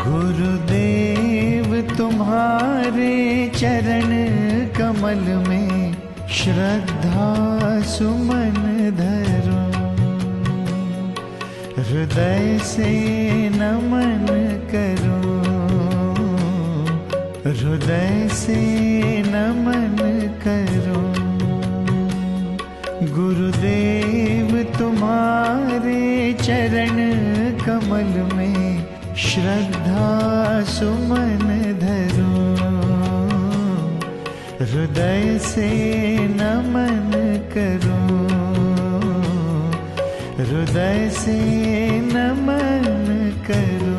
गुरुदेव तुम्हारे चरण कमल में श्रद्धा सुमन धरो, हृदय से नमन करो, हृदय से नमन करो। गुरुदेव तुम्हारे चरण कमल में श्रद्धा सुमन धरो, हृदय से नमन करो, हृदय से नमन करो।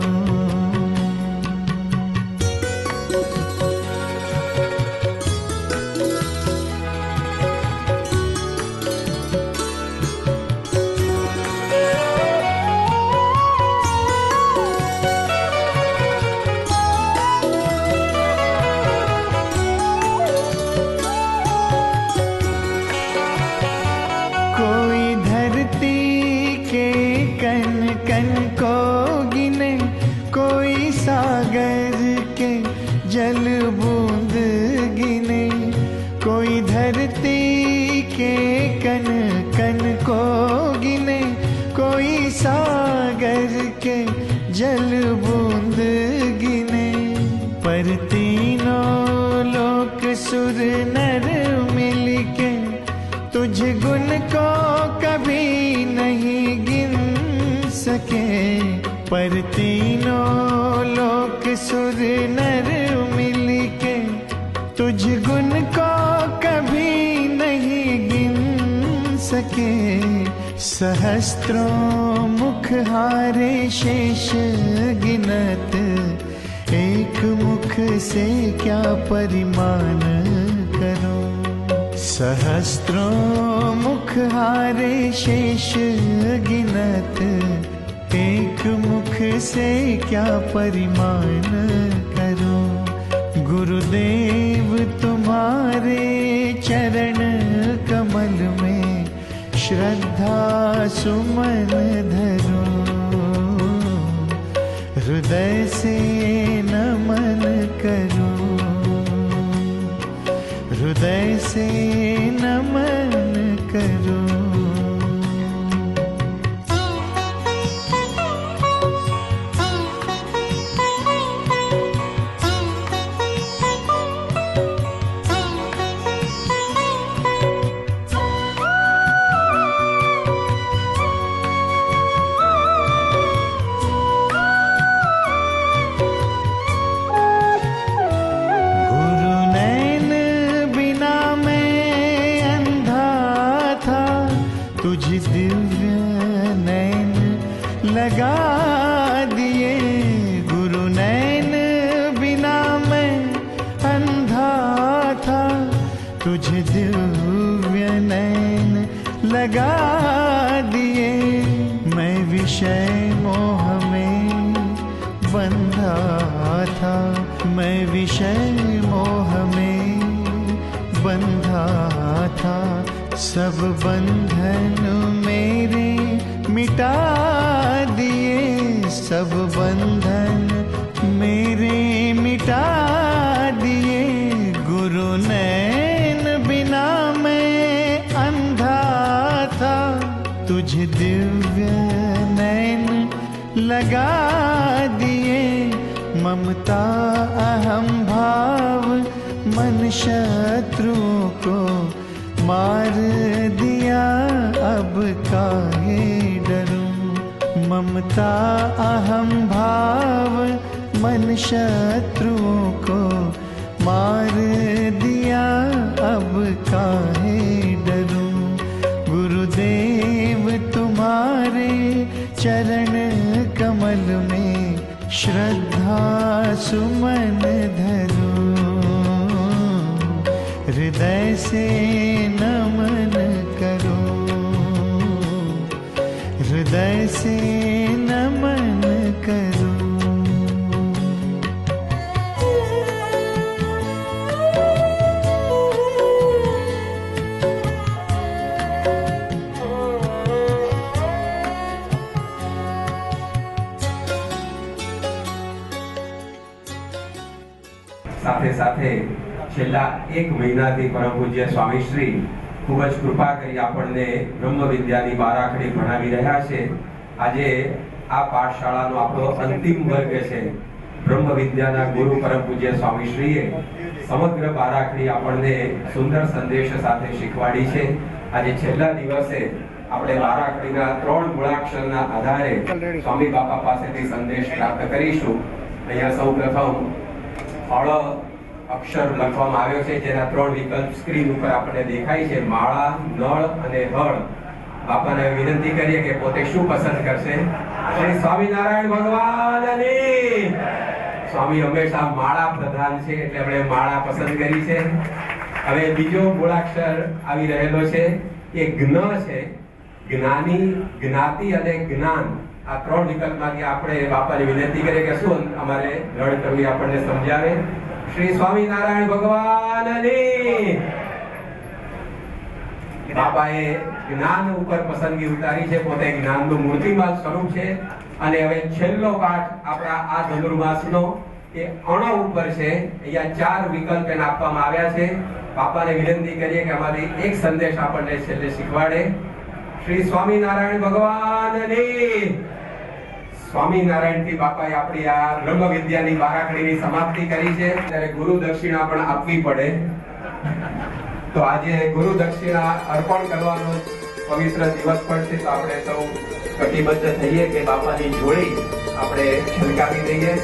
जल बूंद गिने, कोई धरती के कण कण को गिने, कोई सागर के जल बूंद गिने। पर तीनों लोक सुर नर मिलके तुझ गुण को कभी नहीं गिन सके। पर तीनों लोक सुर नर मिलके तुझ गुण को कभी नहीं गिन सके। सहस्त्रों मुख हारे शेष गिनत, एक मुख से क्या परिमाण करो। सहस्त्रों मुख हारे शेष गिनत, एक मुख से क्या परिमाण करो। गुरुदेव तुम्हारे चरण कमल में श्रद्धा सुमन धरो, हृदय से नमन करो, हृदय से नमन करो। दिव्य नैन लगा दिए, गुरु नैन बिना मैं अंधा था। तुझे दिव्य नैन लगा दिए, मैं विषय मोह में बंधा था। मैं विषय मोह में बंधा था। सब बंधन मेरे मिटा दिए, सब बंधन मेरे मिटा दिए। गुरु नैन बिना मैं अंधा था, तुझे दिव्य नैन लगा दिए। ममता अहम भाव मन शत्रुओं को मार दिया, अब काहे डरूं। ममता अहम भाव मन शत्रुओं को मार दिया, अब काहे डरूं। गुरुदेव तुम्हारे चरण कमल में श्रद्धा सुमन धरो, हृदय से नमन करो, हृदय से नमन करो। સાથે સાથે છેલ્લા 1 મહિનાથી પરમ પૂજ્ય સ્વામીશ્રી ખૂબ જ કૃપા કરી આપણને બ્રહ્મ વિદ્યાની બારાખડી ભણાવી રહ્યા છે. આજે આ પાઠશાળાનો આપણો અંતિમ વર્ગ છે. બ્રહ્મ વિદ્યાના ગુરુ પરમ પૂજ્ય સ્વામીશ્રીએ સમગ્ર બારાખડી આપણને સુંદર સંદેશ સાથે શીખવાડી છે. આજે છેલ્લા દિવસે આપણે બારાખડીના 3 મૂળાક્ષરના આધારે સ્વામી બાપા પાસેથી સંદેશ પ્રાપ્ત કરીશું. અહીંયા સૌપ્રથમ ફળ અક્ષર લખવામાં આવ્યો છે, જેના 3 વિકલ્પ સ્ક્રીન ઉપર આપણને દેખાય છે, માળા, નળ અને હળ. બાપાને વિનંતી કરીએ કે પોતે શું પસંદ કરશે. શ્રી સ્વામિનારાયણ ભગવાનની. સ્વામી હંમેશા માળા પ્રધાન છે, એટલે આપણે માળા પસંદ કરી છે. હવે બીજો મૂળાક્ષર આવી રહેલો છે એ જ્ઞ છે. જ્ઞાની, જ્ઞાતિ અને જ્ઞાન, આ 3 વિકલ્પમાંથી આપણે બાપાને વિનંતી કરીએ કે શું અમારે લડ કરવી આપણને સમજાવે. શ્રી સ્વામિનારાયણ ભગવાનની. બાપાએ જ્ઞાન ઉપર પસંદગી ઉતારી છે. પોતે જ્ઞાનનું મૂર્તિમાન સ્વરૂપ છે. અને હવે છેલ્લો પાઠ આપણા આ ધનુર્માસનો એ અણ ઉપર છે. અહીંયા 4 વિકલ્પ એને આપવામાં આવ્યા છે. બાપાને વિનંતી કરીએ કે આમાંથી એક સંદેશ આપણને છેલ્લે શીખવાડે. શ્રી સ્વામિનારાયણ ભગવાનની. સ્વામિનારાયણ થી બાપાએ આપણી આ બ્રહ્મ વિદ્યાની બારાખડીની સમાપ્તિ કરી છે. ત્યારે ગુરુ દક્ષિણા પણ આપવી પડે. તો આજે ગુરુ દક્ષિણા અર્પણ કરવાનો પવિત્ર દિવસ પણ છે. તો આપણે સૌ કટિબદ્ધ થઈએ કે બાપાની જોડી આપણે છલકાવી દઈએ.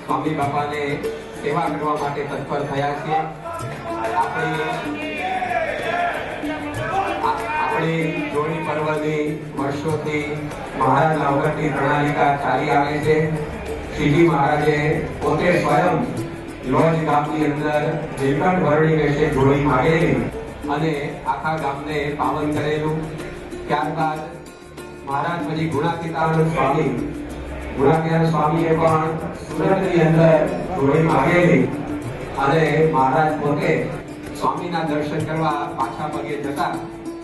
સ્વામી બાપાને સેવા કરવા માટે તત્પર થયા છીએ. આપણી જોડી પર્વની વર્ષોથી મહારાજના અવગતની પ્રણાલિકા ચાલી આવે છે. શ્રીજી મહારાજે પોતે સ્વયં લોજ ગામની અંદર નીલકંઠ વરણી વેશે જોડી માંગેલી અને આખા ગામને પાવન કરેલું. ત્યારબાદ મહારાજ પછી ગુણાતીતાનંદ સ્વામી સ્વામીએ પણ સુરતની અંદર જોડી માંગેલી અને મહારાજ પોતે સ્વામીના દર્શન કરવા પાછા પગે જતા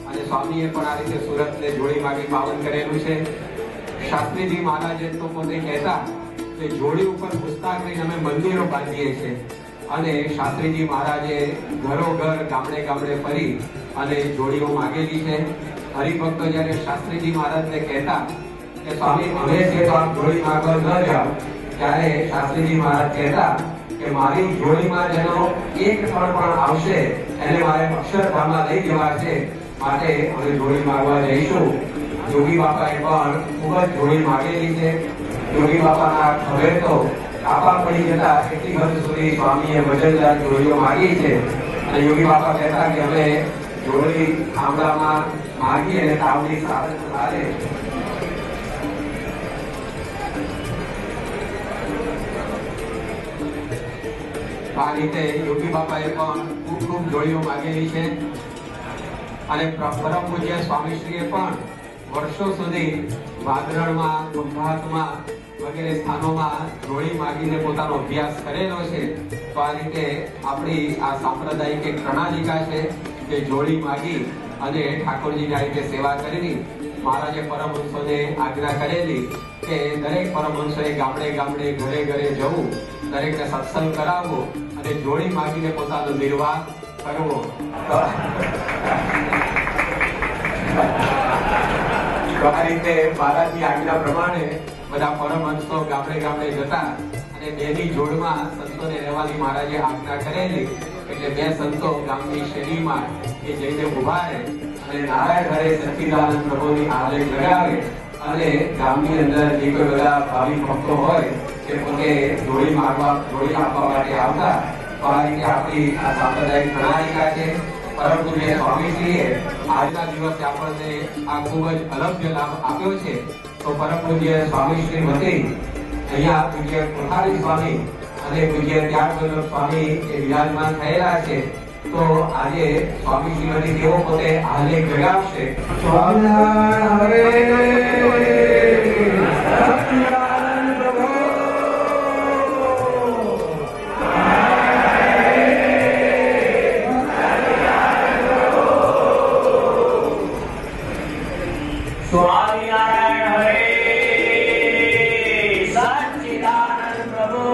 અને સ્વામીએ પણ આ રીતે સુરતને જોડી માંગી પાવન કરેલું છે. શાસ્ત્રીજી મહારાજે તો પોતે કહેતા કે જોડી ઉપર પુસ્તક લઈને અમે મંદિરો બાંધીએ છીએ. અને શાસ્ત્રીજી મહારાજે ઘરોઘર ગામડે ગામડે ફરી અને જોડીઓ માંગેલી છે. હરિભક્તો જ્યારે શાસ્ત્રીજી મહારાજને કહેતા કે સ્વામી અમે છે તો આપ જોડી માંગવા ન જાઓ, ત્યારે શાસ્ત્રીજી મહારાજ કહેતા કે મારી જોડીમાં જેનો એક પણ આવશે એને મારે અક્ષરધામમાં લઈ જવા છે, માટે અમે જોડી માંગવા જઈશું. યોગી બાપાએ પણ ખૂબ જ જોડી માંગેલી છે. યોગી બાપાના ખબર તો કાપા પડી જતા એટલી હદ સુધી સ્વામીએ વજનદાર જોડીઓ માંગી છે. અને યોગી બાપા કહેતા કે અમે જોડી આંબળામાં માંગી અને તાવડી સારે આ રીતે યોગી બાપાએ પણ ખૂબ જોડીઓ માંગેલી છે. અને પરમ પૂજ્ય સ્વામીશ્રીએ પણ વર્ષો સુધી વાદરણમાં, ખંભાતમાં વગેરે સ્થાનોમાં જોડી માંગીને પોતાનો અભ્યાસ કરેલો છે. તો આ રીતે આપણી આ સાંપ્રદાયિક એક પ્રણાલિકા છે કે જોડી માંગી અને ઠાકોરજીની આ રીતે સેવા કરેલી. મહારાજે પરમહંસોને આજ્ઞા કરેલી કે દરેક પરમહંસોએ ગામડે ગામડે ઘરે ઘરે જવું, દરેકને સત્સંગ કરાવવો અને જોડી માંગીને પોતાનો નિર્વાહ કરવો. તો આ રીતે મહારાજની આજ્ઞા પ્રમાણે બધા પરમહંસો ગામડે ગામડે જતા અને બેની જોડમાં સંતોને રહેવાની મહારાજે આજ્ઞા કરેલી. એટલે બે સંતો ગામની શેરીમાં એ જઈને ઉભા રહે અને નારાયણ હરે સચ્ચિદાનંદ પ્રભુની આલેખ લગાવે અને ગામની અંદર જે કોઈ બધા ભાવિક ભક્તો હોય તે પોતે જોડી આપવા માટે આવતા. તો આ રીતે આપણી આ સાંપ્રદાયિક પ્રણાલિકા છે. પરમ પૂજ્ય સ્વામીશ્રીએ આજના દિવસે આપણને આ ખૂબ જ અલભ્ય લાભ આપ્યો છે. તો પરમ પૂજ્ય સ્વામીશ્રી વતી અહીંયા પૂજ્ય કોઠારી સ્વામી અને પૂજ્ય ત્યાગવલ્લભ સ્વામી એ વિરાજમાન થયેલા છે. તો આજે સ્વામીશ્રી વતી તેઓ પોતે આલેખ જગાવશે. સ્વામિનારાયણ હરે સચ્ચિદાનંદ પ્રભુ. સ્વામિનારાયણ હરે સચ્ચિદાનંદ પ્રભુ.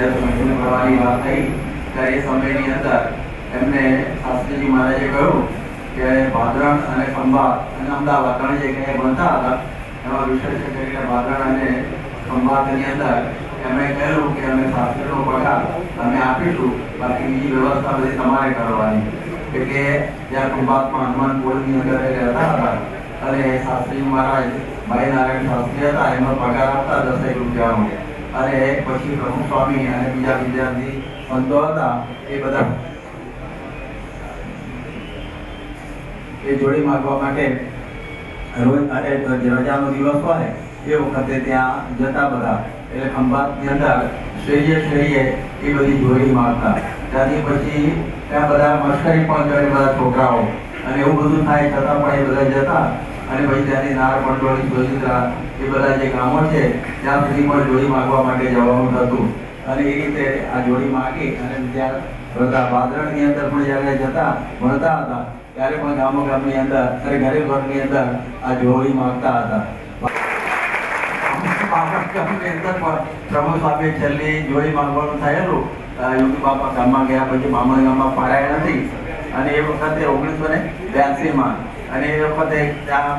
પ્રભુભાઈ વાત થઈ ત્યારે એ સમયની અંદર એમને શાસ્ત્રીજી મહારાજે કહ્યું કે ભાદરણ અને ખંભાત અને અમદાવાદ ત્રણ જગ્યાએ ભણતા હતા. એમાં વિશેષ કરીને ભાદરણ અને ખંભાતની અંદર એમણે કહ્યું કે અમે શાસ્ત્રીનો પગાર અમે આપીશું, બાકી બીજી વ્યવસ્થા બધી તમારે કરવાની. એટલે ત્યાં ખંભાતમાં હનુમાન પોળની અંદર રહેતા હતા અને શાસ્ત્રી મહારાજ ભાઈ નારાયણ શાસ્ત્રી હતા, એમનો પગાર આપતા 10 રૂપિયાનો. અને પછી પ્રમુખ સ્વામી અને બીજા વિદ્યાર્થી સંતો હતા એ બધા એ જોડી માંગવા માટે રોજ અને રજાનો દિવસ હોય એ વખતે ત્યાં જતા બધા. એટલે ખંભાતની અંદર શેરીએ એ બધી જોડી માંગતા. ત્યાંથી પછી ત્યાં બધા મશ્કરી પણ કરે બધા છોકરાઓ અને એવું બધું થાય છતાં પણ એ બધા જતા. અને પછી ત્યાંથી નાર પંડોળી સોજિત્રા એ બધા જે ગામો છે ત્યાં સુધી પણ જોડી માંગવા માટે જવાનું થતું. અને એ રીતે આ જોડી માંગી અને ત્યાં બધા ભાદરણની અંદર પણ જ્યારે જતા ભણતા હતા ત્યારે પણ ગામની અંદર ઘરે ઘરની અંદર આ જોડી માંગતા હતા. પ્રમુખ સ્વામી છેલ્લી જોડી માંગવાનું થયેલું યોગી બાપા ગામમાં ગયા પછી બામણ ગામમાં પારાય નથી. અને એ વખતે 1982માં અને એ વખતે ત્યાં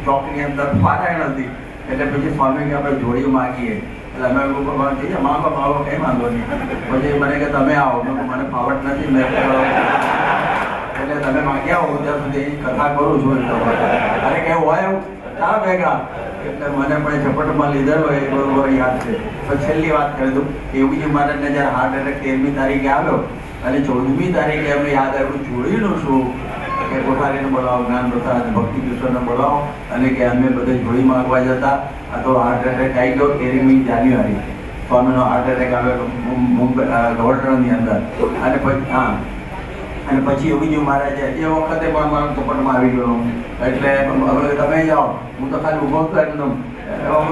ચોકની અંદર પારાય નથી. એટલે પછી સ્વામી કે આપણે જોડી માગીએ. એટલે અમે લોકો કહીએ માગો કંઈ વાંધો નહીં. પછી મને કે તમે આવો, મને ફાવટ નથી મેં એટલે તમે માગી આવો ત્યાં સુધી કથા કરું છું. અરે કેવું હોય એવું ચાલો ભેગા. એટલે મને પણ ઝપટમાં લીધેલો એ બરોબર યાદ છે. પણ છેલ્લી વાત કરી દઉં, યોગીજી મહારાજને જ્યારે હાર્ટ એટેક 13મી તારીખે આવ્યો અને 14મી તારીખે એમને યાદ આવ્યું જોડીનું શું કે કોઠારીને બોલાવો, જ્ઞાન પ્રસાદ ભક્તિ કૃષ્ણને બોલાવો અને કે અમે બધે જોડી માંગવા જતા. આ તો હાર્ટ એટેક આવી ગયો 13મી જાન્યુઆરી. સ્વામીનો હાર્ટ એટેક આવ્યો મુંબઈ ગવર્નરની અંદર. અને પછી અને પછી યોગીજી મહારાજે એ વખતે પણ મારા કપટમાં આવી ગયો. એટલે હવે તમે જાઓ, હું તો ખાલી ઊભો હતો એકદમ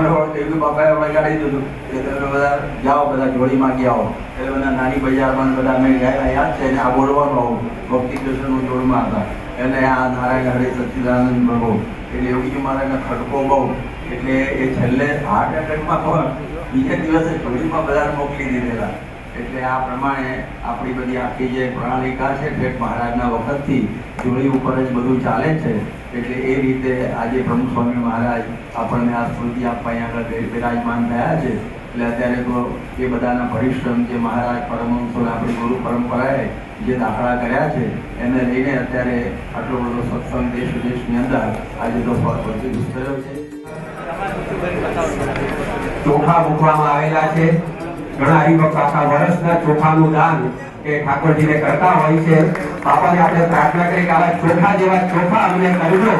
યોગી બાપાએ વગાડી દીધું કે તમે બધા જાઓ, બધા જોડી માંગી આવો. એટલે બધા નાની બજારમાં બધા અમે ગયા યાદ છે. આ બોલવાનું આવું ભક્તિ કૃષ્ણનું જોડમાં હતા. એટલે આ નારાયણ હરે સચ્ચિદાનંદ પ્રભુ. એટલે યોગીજી મહારાજને ખડકો બહુ. એટલે એ છેલ્લે હાર્ટ એટેકમાં પણ બીજા દિવસે જોડીમાં બધાને મોકલી દીધેલા. એટલે આ પ્રમાણે આપણી બધી આખી જે પ્રણાલિકા છે ઠેઠ મહારાજના વખતથી જોડી ઉપર જ બધું ચાલે છે. એટલે એ રીતે આજે પ્રમુખ સ્વામી મહારાજ આપણને આ સ્મૃતિ આપવા અહીંયા આગળ બિરાજમાન થયા છે. એટલે અત્યારે તો એ બધાના પરિશ્રમ જે મહારાજ પરમહંસો આપણી ગુરુ પરંપરાએ જે દાખલા કર્યા છે એને લઈને અત્યારે આટલો બધો સત્સંગ દેશ વિદેશની અંદર આજે તો પ્રતિષ્ઠિત થયો છે. ચોખા મૂકવામાં આવેલા છે. ઘણા હરિભક્ત આખા વર્ષના ચોખાનું દાન એ ઠાકોરજીને કરતા હોય છે. બાપાને આપણે પ્રાર્થના કરી કે આવા ચોખા જેવા ચોખા અમને કરજો,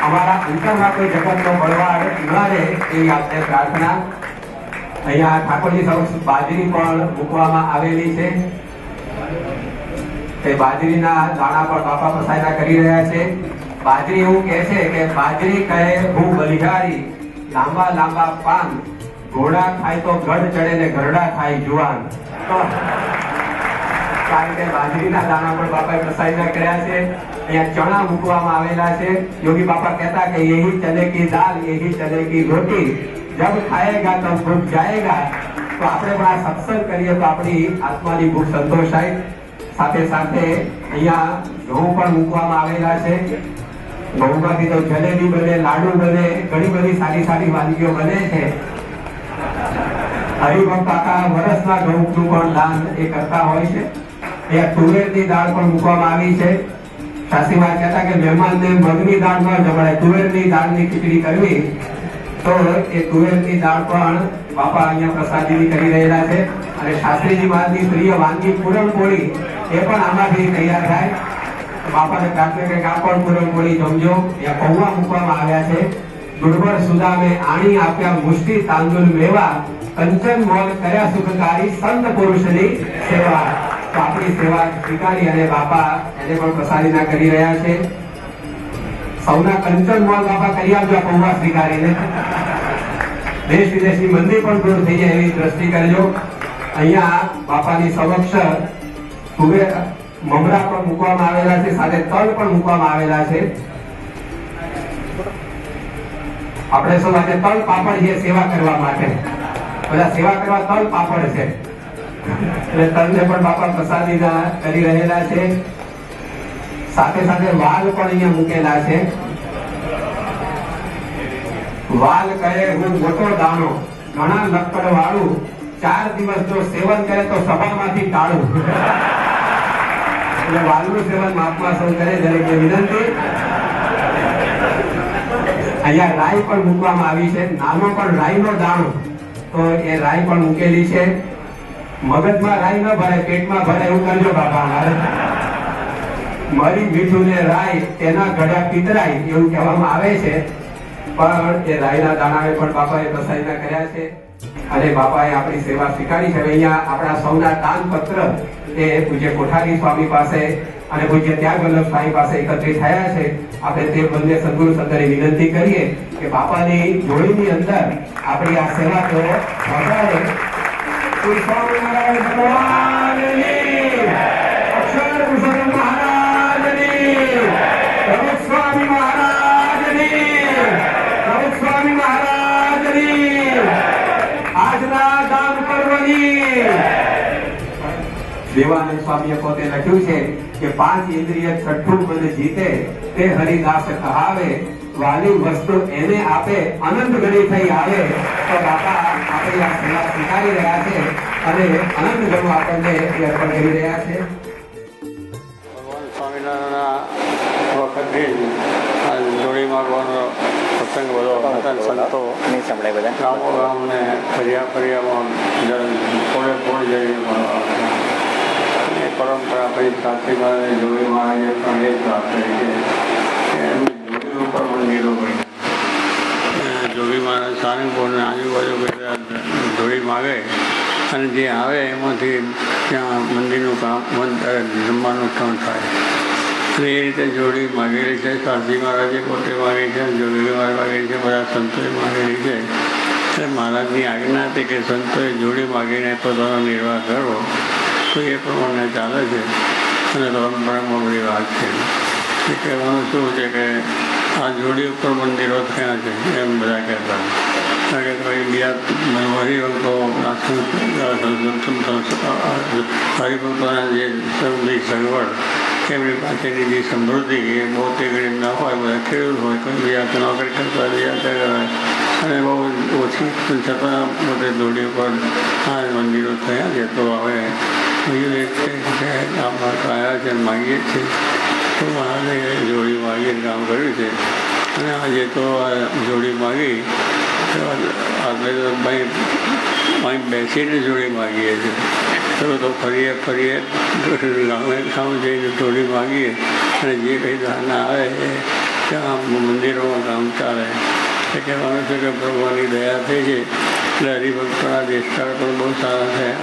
અમારા અંતરમાં કોઈ જગતનો બળવાડ ન રહે એવી આપણે પ્રાર્થના. અહીંયા ઠાકોરજી સમક્ષ બાજરી પણ મૂકવામાં આવેલી છે. તે બાજરીના દાણા પણ બાપા પ્રસાદના કરી રહ્યા છે. બાજરી એવું કહે છે કે બાજરી કહે હું બલિહારી, લાંબા લાંબા પાન, ઘોડા ખાય તો ગઢ ચડે ને ગરડા ખાય જુવાન. બાજરીના દાણા પણ બાપાએ પ્રસાદના કર્યા છે. અહીંયા ચણા મૂકવામાં આવેલા છે. યોગી બાપા કહેતા કે યહી ચને કી દાલ, યહી ચને કી રોટી, જબ ખાएगा तब भूख जाएगा, તો આપણે પણ આ સત્સંગ કરીએ તો આપણી આત્માની ભૂખ સંતોષાય. સાથે સાથે અહીંયા ઘઉં પણ મૂકવામાં આવેલા છે. ઘઉંમાંથી તો જલેબી બને, લાડુ બને, ઘણી બધી સારી સારી વાનગીઓ બને છે. હરિભક્ત કાકા વર્ષના ઘઉંનું પણ દાન એ કરતા હોય છે. અહીંયા તુવેરની દાળ પણ મૂકવામાં આવી છે. શાસ્ત્રીમાં કહેતા કે મહેમાનને મગની દાળ ન જમાડે, તુવેરની દાળની ખીચડી કરવી, તો એ તુવેરની દાળ પણ બાપા અહીંયા પ્રસાદીની કરી રહેલા છે. અને શાસ્ત્રીજી મહારાજની પ્રિય વાનગી પૂરણપોળી એ પણ આમાંથી તૈયાર થાય. બાપાને પ્રાર્થના કે આ પણ પૂરણપોળી જમજો. અહીંયા પૌવા મૂકવામાં આવ્યા છે. દુર્બળ સુદામે આણી આપ્યા મુષ્ટિ તાંદુલ મેવા, કંચન મોલ કર્યા સુખકારી સંત પુરુષની સેવા. તો આપણી સેવા સ્વીકારી અને બાપા એને પણ પ્રસાદીના કરી રહ્યા છે. સૌના કંચન મોલ બાપા કરી આપજો પૌવા સ્વીકારીને. દેશ વિદેશની મંદી પણ દૂર થઈ જાય એવી દ્રષ્ટિ કરજો. અહીંયા બાપાની સમક્ષ તુવેર મમરા પણ મૂકવામાં આવેલા છે, સાથે તલ પણ મૂકવામાં આવેલા છે. આપણે સૌ આજે તલ પાપડ છે સેવા કરવા માટે, બધા સેવા કરવા તલ પાપડ છે એટલે તલને પણ બાપા પ્રસાદીના કરી રહેલા છે. સાથે સાથે વાલ પણ અહીંયા મૂકેલા છે. વાલ કહે હું મોટો દાણો, ઘણા લક્કડ વાળું, 4 દિવસ જો સેવન કરે તો સભામાંથી ટાળું. એટલે વાલનું સેવન માપમાં સૌ કરે દરેકને વિનંતી. અહીંયા રાઈ પણ મૂકવામાં આવી છે, નાનો પણ રાઈનો દાણો, તો એ રાઈ પણ મૂકેલી છે. મગજમાં રાઈ ન ભરાય, પેટમાં ભરાય એવું કરજો બાપા. મરી મીઠું ને રાઈ તેના ગળ્યા પિતરાય એવું કહેવામાં આવે છે. પણ એ રાઈના દાણાને પણ બાપાએ પ્રસાદીના કર્યા છે અને બાપાએ આપણી સેવા સ્વીકારી છે. અહીંયા આપણા સૌના દાનપત્ર એ પૂજ્ય કોઠારી સ્વામી પાસે અને પૂજ્ય ત્યાગ વલ્લભ સ્વામી પાસે એકત્રિત થયા છે. આપણે તે બંને સદગુરુ સંતોને વિનંતી કરીએ કે બાપાની જોડીની અંદર આપણી આ સેવા તો વગાડે. સ્વામિનારાયણ ભગવાનની, અક્ષર ભૂષણ મહારાજની, પ્રમુખ સ્વામી મહારાજની, પ્રમુખ સ્વામી મહારાજની, આજના દાન પર્વની. દેવાનંદ સ્વામીએ પોતે લખ્યું છે કે 5 ઇન્દ્રિય છઠ્ઠું પદ જીતે તે હરિદાસ કહાવે, વાલી વસ્તુ એને આપે અનંત ઘડી થઈ આવે. તો બાપા આપણી આ સેવા સ્વીકારી રહ્યા છે અને અનંત ઘણું આપણને અર્પણ કરી રહ્યા છે. ભગવાન સ્વામિનારાયણના વખતે આ જોડી માગવાનો પ્રસંગ બધો સંતો ગામો ગામને ફરિયામાં થોડે જઈ પરંપરા પછી પ્રાચીન જોડી મહારાજે પણ એ પ્રાપ્ત કરી છે. જોડી ઉપર મંદિરો બની, જોડી મહારાજ સારંગપુરને આજુબાજુ જોડી માગે અને જે આવે એમાંથી ત્યાં મંદિરનું કામ જમવાનું કામ થાય. અને એ રીતે જોડી માગેલી છે. શાસ્ત્રી મહારાજે પોતે માગી છે, જોડી મહારાજ માગેલી છે, બધા સંતોએ માગેલી છે. એટલે મહારાજની આજ્ઞા હતી કે સંતોએ જોડી માગીને પોતાનો નિર્વાહ કરવો, તો એ પ્રમાણે ચાલે છે અને પરંપરામાં બધી વાત છે. એ કહેવાનું શું છે કે આ જોડી ઉપર મંદિરો થયા છે એમ બધા કહેતા. કારણ કે બીજા હરિભક્તો હરિભક્તોના જે સગવડ એમની પાસેની જે સમૃદ્ધિ એ બહુ તે ગરીબ ના હોય, બધા ખેડૂત હોય, કોઈ બીજા નોકરી કરતા બીજા કરે અને બહુ ઓછી છતાં બધે જોડી ઉપર આ મંદિરો થયા છે. તો હવે બીજું એક છે આમાં આવ્યા છે માગીએ છીએ તો મહારાજે જોડી માગીને કામ કર્યું છે. અને આજે તો આ જોડી માગી આપણે તો અહીં બેસીને જોડી માગીએ છીએ. તો ફરીએ ગામ જઈને જોડી માગીએ અને જે કંઈ દાના આવે એ ત્યાં મંદિરોમાં કામ ચાલે. એ કહેવાનું છે કે ભગવાનની દયા થઈ છે એટલે હરિભક્તોના દેશકાળ પણ બહુ સારા થયા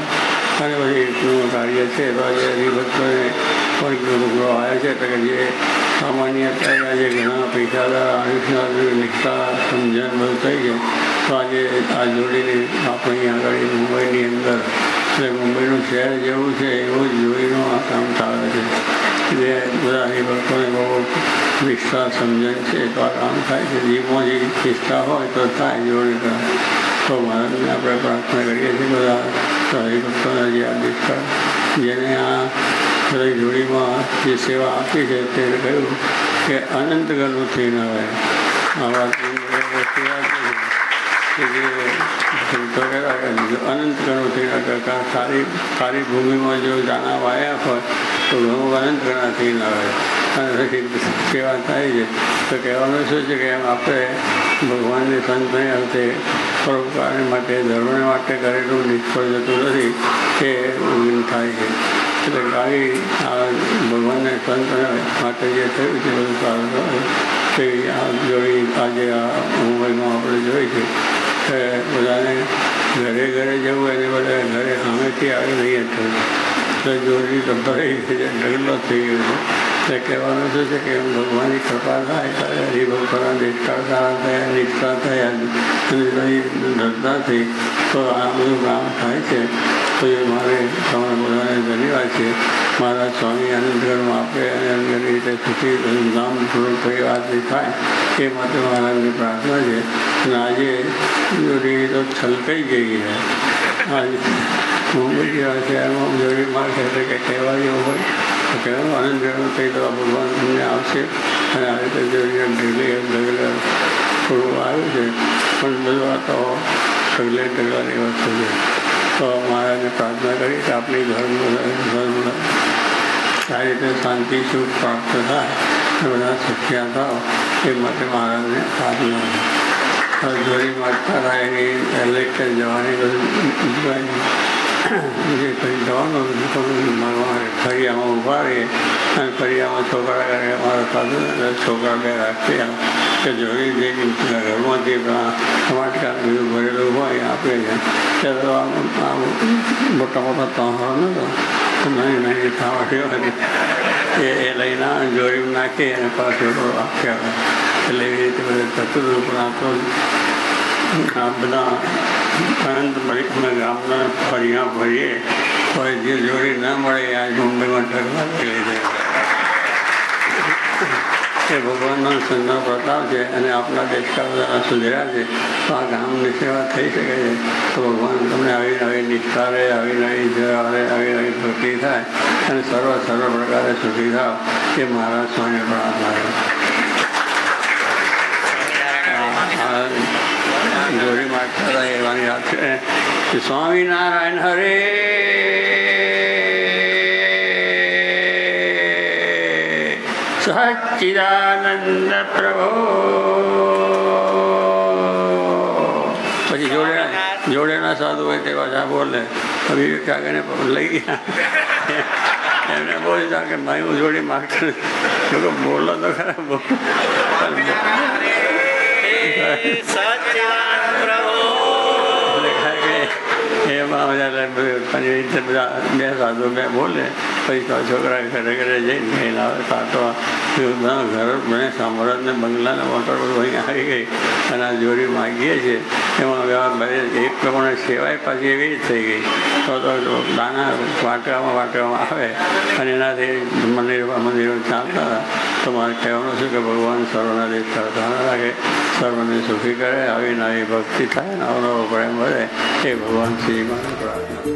અને પછી એટલું કાર્ય છે. તો આજે હરિભક્તોને પણ લોકો આવ્યા છે એટલે કે જે સામાન્ય અત્યારે આજે ઘણા પૈસાદાર આયુષ્યના નિષ્ઠા સમજણ બધું થઈ છે. તો આજે આ જોડીને આપણે આગળ મુંબઈની અંદર એટલે મુંબઈનું શહેર જેવું છે એવું જ જોડીનું આ કામ ચાલે છે. જે બધા હરિભક્તોને બહુ નિષ્ઠા સમજણ છે તો આ કામ થાય છે. જીવમાં જે નિષ્ઠા હોય તો થાય જોડી કામ. તો મહારાજને આપણે પ્રાર્થના કરીએ છીએ બધા હરિભક્તોના જે આદેશ જેને આ હૃદય જોડીમાં જે સેવા આપી છે તે કહ્યું કે અનંત ગણું થઈ ન હોય આ વાત કે જે સંતો કહેતા કે અનંત ગણું થઈ ન કરતા સારી ભૂમિમાં જો દાણા વાયા હોય તો ઘણું અનંત ગણા થઈ ન હોય અને પછી સેવા થાય છે તો કહેવાનું શું છે કે એમ આપણે ભગવાનની સંતને અંતે પરોપકાર માટે ધર્મને માટે કરેલું નિષ્ફળ જતું નથી એ થાય છે એટલે ગાડી આ ભગવાનને સંત માટે જે થયું છે બધું સારું તે આ જોડી આજે આ મુંબઈમાં આપણે જોઈ છે કે બધાને ઘરે ઘરે જવું એને બધા ઘરે સામેથી આવી નહીં થયું એટલે જોડી તો ભરાઈ છે ઢગલો થઈ ગયો છે એટલે કહેવાનું શું છે કે ભગવાનની કૃપા થાય ત્યારે હરિભક્તોના દેશકાળ સારા થયા નિષ્ઠા થયા અને ધરતા થઈ તો આ બધું કામ થાય છે તો એ મારે તમારા બધાને ધન્યવાદ છે મારા સ્વામી આનંદગઢમાં આપે અને અન્ય રીતે સુખી ધામપૂર્વક પરિવારથી થાય એ માટે મહારાજની પ્રાર્થના છે અને આજે જોડી તો છલકાઈ ગઈ છે આજે મુંબઈ જેવા શહેરમાં જોડી માર્ગ એટલે કે કહેવા જેવું હોય તો કહેવાનું આનંદગઢમાં થઈ તો ભગવાન તમને આવશે અને આ રીતે જોડીને ઢગલે થોડું આવ્યું છે પણ બધું આ તો ઢગલાની વસ્તુ છે તો મહારાજને પ્રાર્થના કરી કે આપણી ધર્મ સારી રીતે શાંતિ સુખ પ્રાપ્ત થાય અને બધા સુખ્યા થાવ એ માટે મહારાજને પ્રાર્થના જોડી માગતા થાય એની ઇલેક્શન જવાની બધું જે કંઈ જવાનું ફરિયામાં ઊભા રહીએ અને ફરિયામાં છોકરા કરે અમારા સાધુ છોકરા બે રાખીએ કે જોડી જે ઘરમાંથી ટમાટકા બધું ભરેલું હોય આપે છે ત્યારે આમ મોટા મોટા તહારો નહોતો નાની નાની થાવાટીઓ હતી એ લઈને જોડી નાખી અને પાછું આપ્યા એટલે એવી રીતે બધું થતું હતું પણ આ તો આ બધા અનંત ગામના ફરિયા ભરીએ તો જે જોડી ન મળે આજ મુંબઈમાં ઢગલા ગયેલી છે એ ભગવાનનો સંતનો પ્રતાપ છે અને આપણા દેશકાળ બધા સુધર્યા છે તો આ ગામની સેવા થઈ શકે છે તો ભગવાન તમને આવી નવી નિષ્ઠા રહે આવી નવી જવા રહે આવી નવી ભક્તિ થાય અને સર્વ પ્રકારે સુખી થાવ એ મહારાજ સ્વામી પ્રાર્થના જોડી માગતા એવાની વાત છે કે સ્વામિનારાયણ હરે સચ્ચિદાનંદ પ્રભો પછી જોડેના સાધુ હોય તે પાછા બોલે અભિવ્યક્તિ આગળ લઈ ગયા એમને બોલી કે ભાઈ હું જોડી માગતો નથી બોલો તો ખરા એમાં બધા બે સાધુ બે બોલે પછી છોકરા ઘરે ઘરે જઈને આવે કાંટો બધા ઘર મને સાંભળને બંગલાના મોટર બધું અહીં આવી ગઈ અને આ જોડી માગીએ છીએ એમાં એક પ્રમાણે સેવાય પાછી એવી જ થઈ ગઈ તો દાના વાટવામાં આવે અને એનાથી મંદિરો ચાલતા હતા તો મારે કહેવાનું છે કે ભગવાન સર્વના દેશ કરતા લાગે સર્વને સુખી કરે આવી નવી ભક્તિ થાય નવો નવો પ્રેમ વધે એ ભગવાન શ્રી મને પ્રાર્થના